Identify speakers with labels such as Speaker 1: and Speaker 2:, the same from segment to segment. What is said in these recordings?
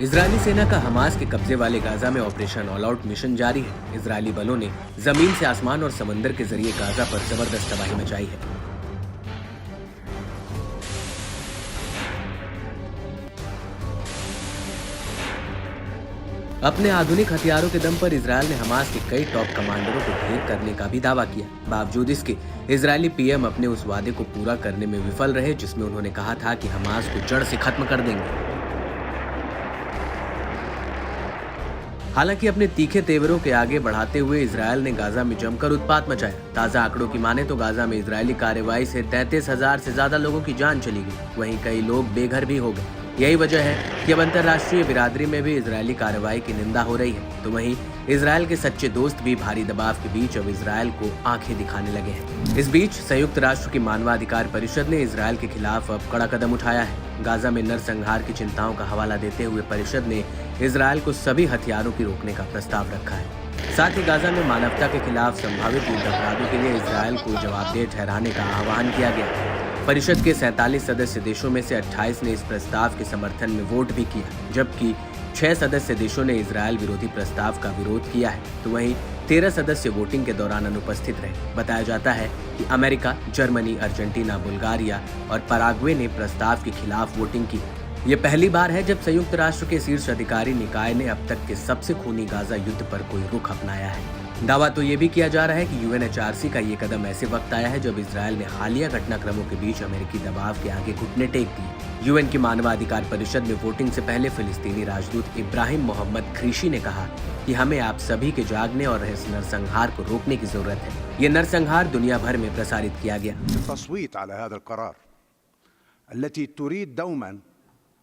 Speaker 1: Israeli सेना का Hamas के कब्जे वाले गाजा में ऑपरेशन ऑल आउट मिशन जारी है। इजरायली बलों ने जमीन से आसमान और समंदर के जरिए गाजा पर जबरदस्त तबाही मचाई है। अपने आधुनिक हथियारों के दम पर इजरायल ने हमास के कई टॉप कमांडरों को ढेर करने का भी दावा किया। बावजूद इसके इजरायली पीएम अपने उस वादे को पूरा करने में विफल रहे जिसमें उन्होंने कहा था कि हमास को जड़ से खत्म कर देंगे। हालांकि अपने तीखे तेवरों के आगे बढ़ाते हुए इजरायल ने गाजा में जमकर उत्पात मचाया। ताजा आंकड़ों की माने तो गाजा में इजरायली कार्रवाई से 33,000 से ज्यादा लोगों की जान चली गई। वहीं कई लोग बेघर भी हो गए। यही वजह है कि अब अंतर्राष्ट्रीय बिरादरी में भी इजरायली कार्रवाई की निंदा हो रही है। तो वहीं इजरायल के सच्चे दोस्त भी भारी दबाव के बीच अब इजरायल को आंखें दिखाने लगे हैं। इस बीच संयुक्त राष्ट्र की मानवाधिकार परिषद ने इजरायल के खिलाफ अब कड़ा कदम उठाया है। गाजा में नरसंहार की चिंताओं का हवाला देते हुए परिषद ने इजरायल को सभी हथियारों की रोकने का प्रस्ताव रखा है। साथ ही गाजा में मानवता के खिलाफ संभावित युद्ध अपराधों के लिए इजरायल को जवाबदेह ठहराने का आह्वान किया गया। परिषद के 47 सदस्य देशों में से 28 ने इस प्रस्ताव के समर्थन में वोट भी किया, जबकि 6 सदस्य देशों ने इजरायल विरोधी प्रस्ताव का विरोध किया है। तो वहीं 13 सदस्य वोटिंग के दौरान अनुपस्थित रहे। बताया जाता है कि अमेरिका, जर्मनी, अर्जेंटीना, बुल्गारिया और पराग्वे ने प्रस्ताव के खिलाफ वोटिंग की। ये पहली बार है जब संयुक्त राष्ट्र के शीर्ष अधिकारी निकाय ने अब तक के सबसे खूनी गाजा युद्ध पर कोई रुख अपनाया है। दावा तो ये भी किया जा रहा है कि यूएनएचआरसी का ये कदम ऐसे वक्त आया है जब इजरायल ने हालिया घटनाक्रमों के बीच अमेरिकी दबाव के आगे घुटने टेक दिए। यूएन की मानवाधिकार परिषद में वोटिंग से पहले फिलिस्तीनी राजदूत इब्राहिम मोहम्मद ख्रीशी ने कहा कि हमें आप सभी के जागने और इस नरसंहार को रोकने की जरूरत है। ये नरसंहार दुनिया भर में प्रसारित किया गया।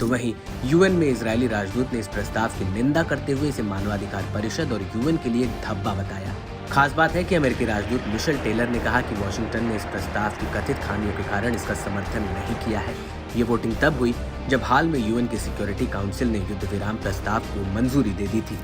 Speaker 1: तो वहीं यूएन में इजरायली राजदूत ने इस प्रस्ताव की निंदा करते हुए इसे मानवाधिकार परिषद और यूएन के लिए एक धब्बा बताया। खास बात है कि अमेरिकी राजदूत मिशेल टेलर ने कहा कि वॉशिंगटन ने इस प्रस्ताव की कथित खामियों के कारण इसका समर्थन नहीं किया है। ये वोटिंग तब हुई जब हाल में यूएन की सिक्योरिटी काउंसिल ने युद्ध विराम प्रस्ताव को मंजूरी दे दी थी।